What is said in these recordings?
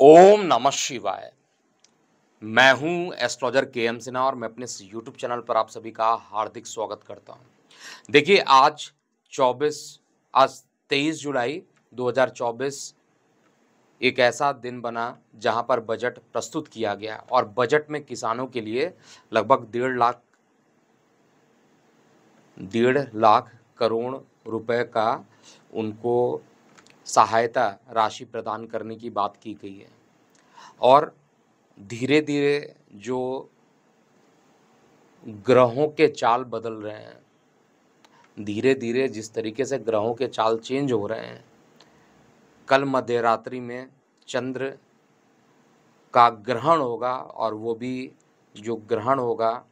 ओम नमः शिवाय। मैं हूं एस्ट्रोलॉजर के एम सिन्हा और मैं अपने इस यूट्यूब चैनल पर आप सभी का हार्दिक स्वागत करता हूं। देखिए आज 24 आज 23 जुलाई 2024 एक ऐसा दिन बना जहां पर बजट प्रस्तुत किया गया और बजट में किसानों के लिए लगभग 1.5 लाख करोड़ रुपए का उनको सहायता राशि प्रदान करने की बात की गई है। और धीरे-धीरे जो ग्रहों के चाल बदल रहे हैं, धीरे-धीरे जिस तरीके से ग्रहों के चाल चेंज हो रहे हैं, कल मध्यरात्रि में चंद्र का ग्रहण होगा और वो भी जो ग्रहण होगा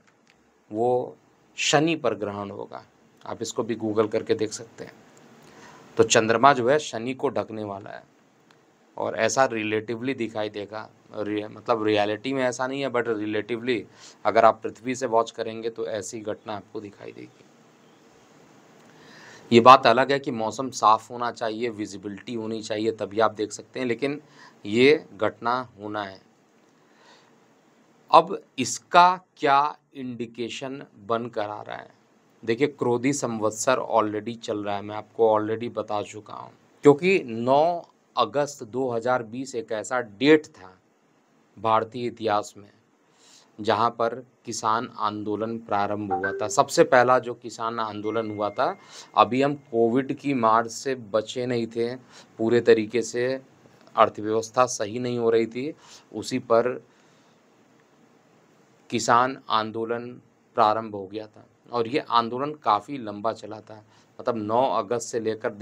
वो शनि पर ग्रहण होगा। आप इसको भी गूगल करके देख सकते हैं। तो चंद्रमा जो है शनि को ढकने वाला है और ऐसा रिलेटिवली दिखाई देगा। मतलब रियलिटी में ऐसा नहीं है, बट रिलेटिवली अगर आप पृथ्वी से वॉच करेंगे तो ऐसी घटना आपको दिखाई देगी। ये बात अलग है कि मौसम साफ होना चाहिए, विजिबिलिटी होनी चाहिए, तभी आप देख सकते हैं, लेकिन ये घटना होना है। अब इसका क्या इंडिकेशन बन कर आ रहा है? देखिए क्रोधी संवत्सर ऑलरेडी चल रहा है, मैं आपको ऑलरेडी बता चुका हूँ, क्योंकि 9 अगस्त 2020 एक ऐसा डेट था भारतीय इतिहास में जहाँ पर किसान आंदोलन प्रारंभ हुआ था। सबसे पहला जो किसान आंदोलन हुआ था, अभी हम कोविड की मार से बचे नहीं थे पूरे तरीके से, अर्थव्यवस्था सही नहीं हो रही थी, उसी पर किसान आंदोलन प्रारंभ हो गया था और ये आंदोलन काफ़ी लंबा चला था। मतलब 9 अगस्त से लेकर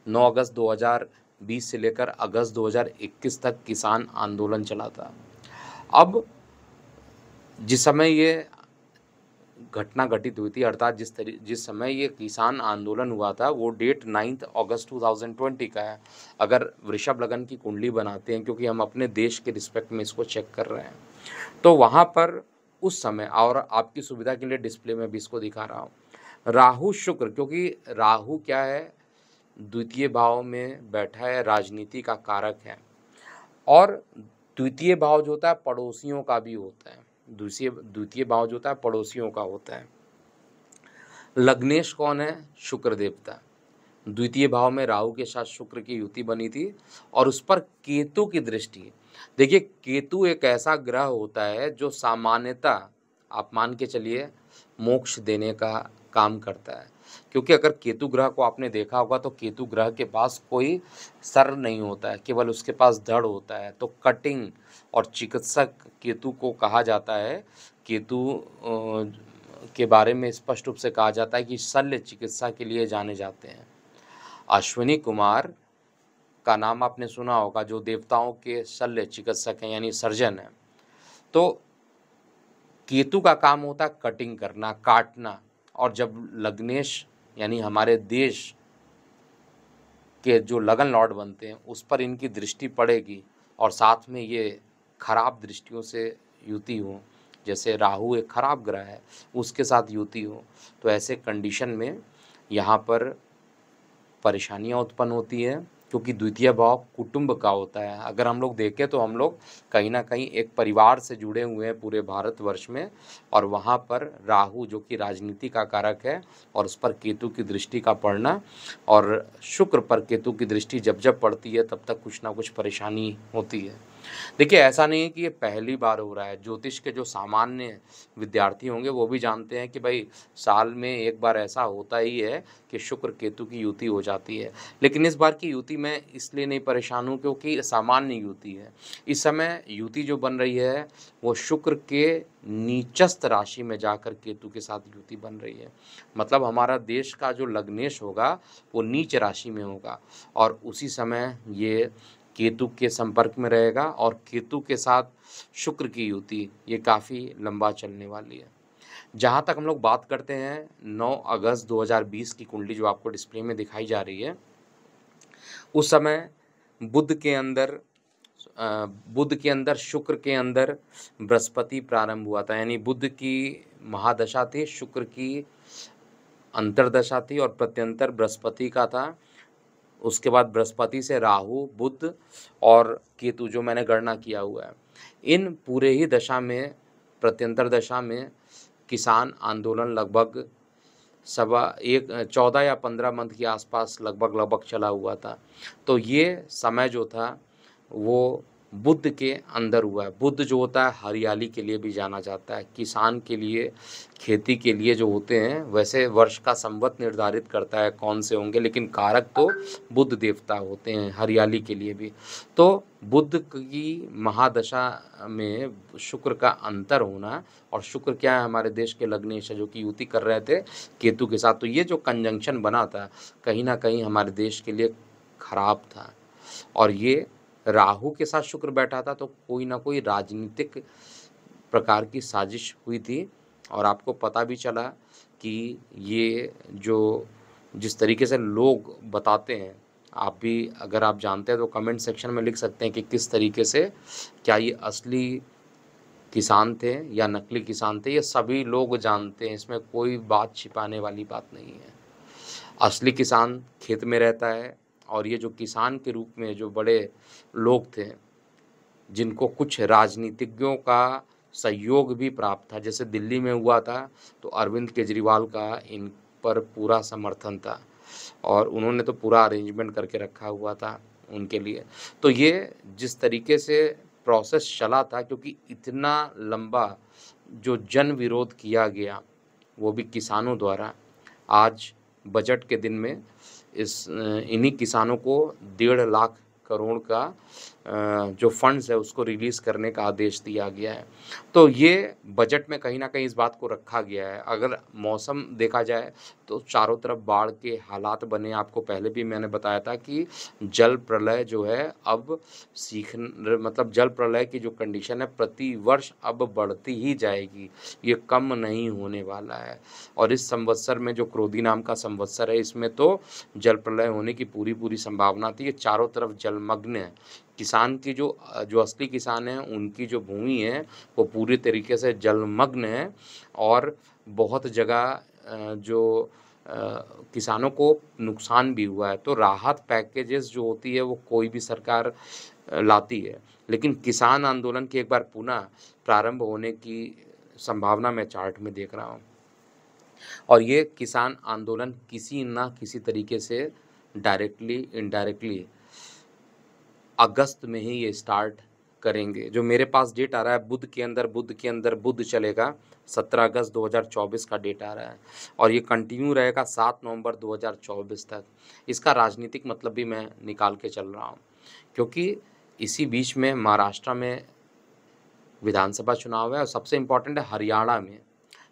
9 अगस्त 2020 से लेकर अगस्त 2021 तक किसान आंदोलन चला था। अब जिस समय ये घटना घटित हुई थी, अर्थात जिस समय ये किसान आंदोलन हुआ था, वो डेट 9 अगस्त 2020 का है। अगर वृषभ लगन की कुंडली बनाते हैं, क्योंकि हम अपने देश के रिस्पेक्ट में इसको चेक कर रहे हैं, तो वहाँ पर उस समय, और आपकी सुविधा के लिए डिस्प्ले में भी इसको दिखा रहा हूँ, राहु शुक्र, क्योंकि राहु क्या है, द्वितीय भाव में बैठा है, राजनीति का कारक है, और द्वितीय भाव जो होता है पड़ोसियों का भी होता है। द्वितीय भाव जो होता है पड़ोसियों का होता है। लग्नेश कौन है? शुक्र देवता। द्वितीय भाव में राहु के साथ शुक्र की युति बनी थी और उस पर केतु की दृष्टि। देखिए केतु एक ऐसा ग्रह होता है जो सामान्यतः आप मान के चलिए मोक्ष देने का काम करता है, क्योंकि अगर केतु ग्रह को आपने देखा होगा तो केतु ग्रह के पास कोई सर नहीं होता है, केवल उसके पास धड़ होता है। तो कटिंग और चिकित्सक केतु को कहा जाता है। केतु के बारे में स्पष्ट रूप से कहा जाता है कि शल्य चिकित्सा के लिए जाने जाते हैं। अश्विनी कुमार का नाम आपने सुना होगा, जो देवताओं के शल्य चिकित्सक हैं, यानी सर्जन हैं। तो केतु का काम होता है कटिंग करना, काटना, और जब लग्नेश यानी हमारे देश के जो लगन लॉर्ड बनते हैं उस पर इनकी दृष्टि पड़ेगी और साथ में ये खराब दृष्टियों से युति हो, जैसे राहु एक खराब ग्रह है उसके साथ युति हो, तो ऐसे कंडीशन में यहाँ पर परेशानियाँ उत्पन्न होती हैं, क्योंकि द्वितीय भाव कुटुंब का होता है। अगर हम लोग देखें तो हम लोग कहीं ना कहीं एक परिवार से जुड़े हुए हैं पूरे भारतवर्ष में, और वहाँ पर राहु जो कि राजनीति का कारक है और उस पर केतु की दृष्टि का पड़ना, और शुक्र पर केतु की दृष्टि जब जब पड़ती है तब तक कुछ ना कुछ परेशानी होती है। देखिए ऐसा नहीं है कि ये पहली बार हो रहा है। ज्योतिष के जो सामान्य विद्यार्थी होंगे वो भी जानते हैं कि भाई साल में एक बार ऐसा होता ही है कि शुक्र केतु की युति हो जाती है। लेकिन इस बार की युति मैं इसलिए नहीं परेशान हूँ क्योंकि सामान्य युति है। इस समय युति जो बन रही है वो शुक्र के नीचस्थ राशि में जाकर केतु के साथ युति बन रही है। मतलब हमारा देश का जो लग्नेश होगा वो नीच राशि में होगा और उसी समय ये केतु के संपर्क में रहेगा, और केतु के साथ शुक्र की युति ये काफ़ी लंबा चलने वाली है। जहाँ तक हम लोग बात करते हैं 9 अगस्त 2020 की कुंडली जो आपको डिस्प्ले में दिखाई जा रही है, उस समय बुध के अंदर शुक्र के अंदर बृहस्पति प्रारंभ हुआ था, यानी बुध की महादशा थी, शुक्र की अंतरदशा थी और प्रत्यंतर बृहस्पति का था। उसके बाद बृहस्पति से राहु, बुध और केतु जो मैंने गणना किया हुआ है। इन पूरे ही दशा में, प्रत्यंतर दशा में किसान आंदोलन लगभग 14 या 15 मंथ के आसपास लगभग चला हुआ था। तो ये समय जो था वो बुध के अंदर हुआ है। बुध जो होता है हरियाली के लिए भी जाना जाता है, किसान के लिए, खेती के लिए जो होते हैं, वैसे वर्ष का संवत निर्धारित करता है कौन से होंगे, लेकिन कारक तो बुध देवता होते हैं हरियाली के लिए भी। तो बुध की महादशा में शुक्र का अंतर होना, और शुक्र क्या है, हमारे देश के लग्नेश जो कि युति कर रहे थे केतु के साथ, तो ये जो कंजंक्शन बना था कहीं ना कहीं हमारे देश के लिए खराब था। और ये राहु के साथ शुक्र बैठा था, तो कोई ना कोई राजनीतिक प्रकार की साजिश हुई थी। और आपको पता भी चला कि ये जो जिस तरीके से लोग बताते हैं, आप भी अगर आप जानते हैं तो कमेंट सेक्शन में लिख सकते हैं कि किस तरीके से, क्या ये असली किसान थे या नकली किसान थे, ये सभी लोग जानते हैं, इसमें कोई बात छिपाने वाली बात नहीं है। असली किसान खेत में रहता है, और ये जो किसान के रूप में जो बड़े लोग थे, जिनको कुछ राजनीतिज्ञों का सहयोग भी प्राप्त था, जैसे दिल्ली में हुआ था तो अरविंद केजरीवाल का इन पर पूरा समर्थन था, और उन्होंने तो पूरा अरेंजमेंट करके रखा हुआ था उनके लिए। तो ये जिस तरीके से प्रोसेस चला था, क्योंकि इतना लंबा जो जन विरोध किया गया वो भी किसानों द्वारा, आज बजट के दिन में इन्हीं किसानों को 1.5 लाख करोड़ का जो फंड्स है उसको रिलीज़ करने का आदेश दिया गया है। तो ये बजट में कहीं न कहीं इस बात को रखा गया है। अगर मौसम देखा जाए तो चारों तरफ बाढ़ के हालात बने, आपको पहले भी मैंने बताया था कि जल प्रलय जो है अब मतलब जल प्रलय की जो कंडीशन है प्रति वर्ष अब बढ़ती ही जाएगी, ये कम नहीं होने वाला है। और इस संवत्सर में जो क्रोधी नाम का संवत्सर है, इसमें तो जल प्रलय होने की पूरी संभावना थी। ये चारों तरफ जलमग्न है। किसान की जो असली किसान हैं उनकी जो भूमि है वो पूरी तरीके से जलमग्न है, और बहुत जगह जो किसानों को नुकसान भी हुआ है। तो राहत पैकेजेस जो होती है वो कोई भी सरकार लाती है, लेकिन किसान आंदोलन की एक बार पुनः प्रारंभ होने की संभावना मैं चार्ट में देख रहा हूँ। और ये किसान आंदोलन किसी ना किसी तरीके से डायरेक्टली इनडायरेक्टली अगस्त में ही ये स्टार्ट करेंगे। जो मेरे पास डेट आ रहा है, बुध के अंदर बुध चलेगा, 17 अगस्त 2024 का डेट आ रहा है, और ये कंटिन्यू रहेगा 7 नवंबर 2024 तक। इसका राजनीतिक मतलब भी मैं निकाल के चल रहा हूँ, क्योंकि इसी बीच में महाराष्ट्र में विधानसभा चुनाव है, और सबसे इम्पोर्टेंट है हरियाणा में।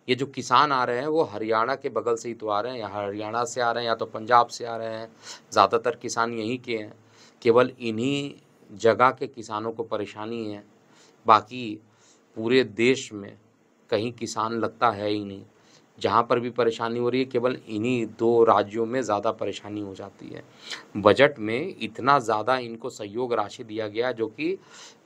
ये जो किसान आ रहे हैं वो हरियाणा के बगल से ही तो आ रहे हैं, या हरियाणा से आ रहे हैं या तो पंजाब से आ रहे हैं। ज़्यादातर किसान यहीं के हैं, केवल इन्हीं जगह के किसानों को परेशानी है, बाकी पूरे देश में कहीं किसान लगता है ही नहीं। जहाँ पर भी परेशानी हो रही है केवल इन्हीं 2 राज्यों में ज़्यादा परेशानी हो जाती है। बजट में इतना ज़्यादा इनको सहयोग राशि दिया गया जो कि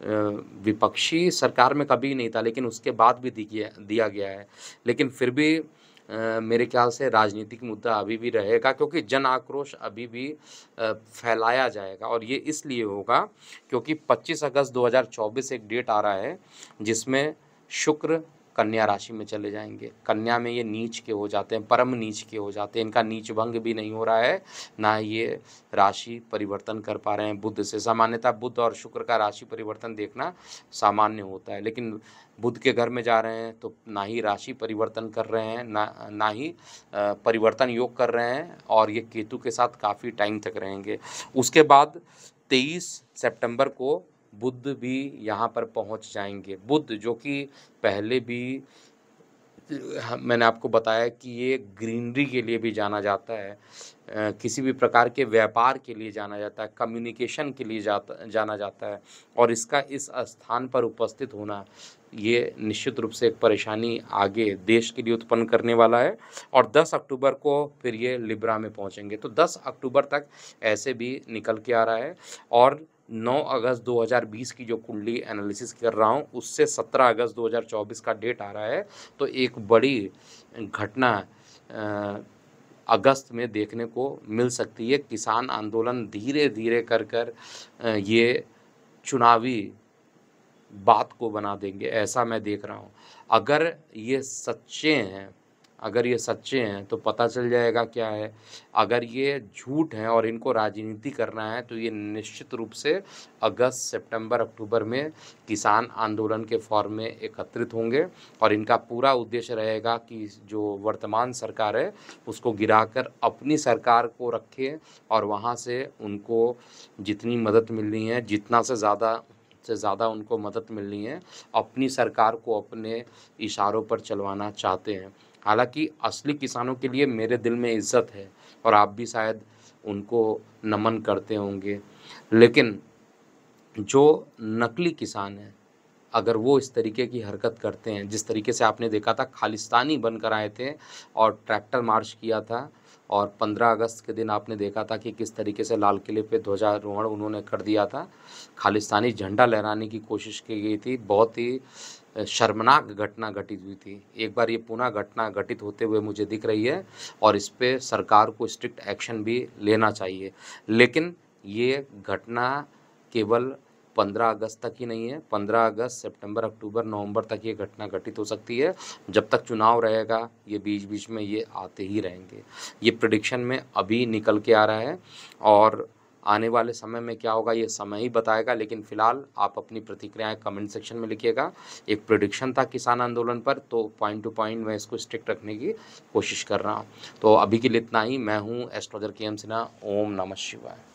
विपक्षी सरकार में कभी नहीं था, लेकिन उसके बाद भी दिया गया है। लेकिन फिर भी मेरे ख्याल से राजनीतिक मुद्दा अभी भी रहेगा, क्योंकि जन आक्रोश अभी भी फैलाया जाएगा, और ये इसलिए होगा क्योंकि 25 अगस्त 2024 एक डेट आ रहा है जिसमें शुक्र कन्या राशि में चले जाएंगे। कन्या में ये नीच के हो जाते हैं, परम नीच के हो जाते हैं। इनका नीच भंग भी नहीं हो रहा है, ना ये राशि परिवर्तन कर पा रहे हैं बुध से। सामान्यतः बुध और शुक्र का राशि परिवर्तन देखना सामान्य होता है, लेकिन बुध के घर में जा रहे हैं तो ना ही राशि परिवर्तन कर रहे हैं, ना ही परिवर्तन योग कर रहे हैं, और ये केतु के साथ काफ़ी टाइम तक रहेंगे। उसके बाद 23 सितंबर को बुध भी यहाँ पर पहुँच जाएंगे। बुध जो कि पहले भी मैंने आपको बताया कि ये ग्रीनरी के लिए भी जाना जाता है, किसी भी प्रकार के व्यापार के लिए जाना जाता है, कम्युनिकेशन के लिए जाना जाता है, और इसका इस स्थान पर उपस्थित होना ये निश्चित रूप से एक परेशानी आगे देश के लिए उत्पन्न करने वाला है। और 10 अक्टूबर को फिर ये लिब्रा में पहुंचेंगे। तो 10 अक्टूबर तक ऐसे भी निकल के आ रहा है, और 9 अगस्त 2020 की जो कुंडली एनालिसिस कर रहा हूँ उससे 17 अगस्त 2024 का डेट आ रहा है। तो एक बड़ी घटना अगस्त में देखने को मिल सकती है। किसान आंदोलन धीरे धीरे कर कर ये चुनावी बात को बना देंगे, ऐसा मैं देख रहा हूँ। अगर ये सच्चे हैं अगर ये सच्चे हैं तो पता चल जाएगा क्या है, अगर ये झूठ हैं और इनको राजनीति करना है तो ये निश्चित रूप से अगस्त, सितंबर, अक्टूबर में किसान आंदोलन के फॉर्म में एकत्रित होंगे और इनका पूरा उद्देश्य रहेगा कि जो वर्तमान सरकार है उसको गिराकर अपनी सरकार को रखें और वहाँ से उनको जितनी मदद मिलनी है, जितना से ज़्यादा उनको मदद मिलनी है, अपनी सरकार को अपने इशारों पर चलवाना चाहते हैं। हालाँकि असली किसानों के लिए मेरे दिल में इज़्ज़त है और आप भी शायद उनको नमन करते होंगे। लेकिन जो नकली किसान हैं, अगर वो इस तरीके की हरकत करते हैं, जिस तरीके से आपने देखा था खालिस्तानी बनकर आए थे और ट्रैक्टर मार्च किया था और 15 अगस्त के दिन आपने देखा था कि किस तरीके से लाल किले पे ध्वजारोहण उन्होंने कर दिया था। खालिस्तानी झंडा लहराने की कोशिश की गई थी। बहुत ही शर्मनाक घटना घटित हुई थी। एक बार ये पुनः घटना घटित होते हुए मुझे दिख रही है और इस पे सरकार को स्ट्रिक्ट एक्शन भी लेना चाहिए। लेकिन ये घटना केवल 15 अगस्त तक ही नहीं है, 15 अगस्त, सितंबर, अक्टूबर, नवंबर तक ये घटना घटित हो सकती है। जब तक चुनाव रहेगा ये बीच-बीच में ये आते ही रहेंगे। ये प्रेडिक्शन में अभी निकल के आ रहा है और आने वाले समय में क्या होगा ये समय ही बताएगा। लेकिन फ़िलहाल आप अपनी प्रतिक्रियाएँ कमेंट सेक्शन में लिखिएगा। एक प्रेडिक्शन था किसान आंदोलन पर, तो पॉइंट टू पॉइंट मैं इसको स्ट्रिक्ट रखने की कोशिश कर रहा हूँ। तो अभी के लिए इतना ही। मैं हूँ एस्ट्रोलॉजर के एम सिन्हा। ओम नमः शिवाय।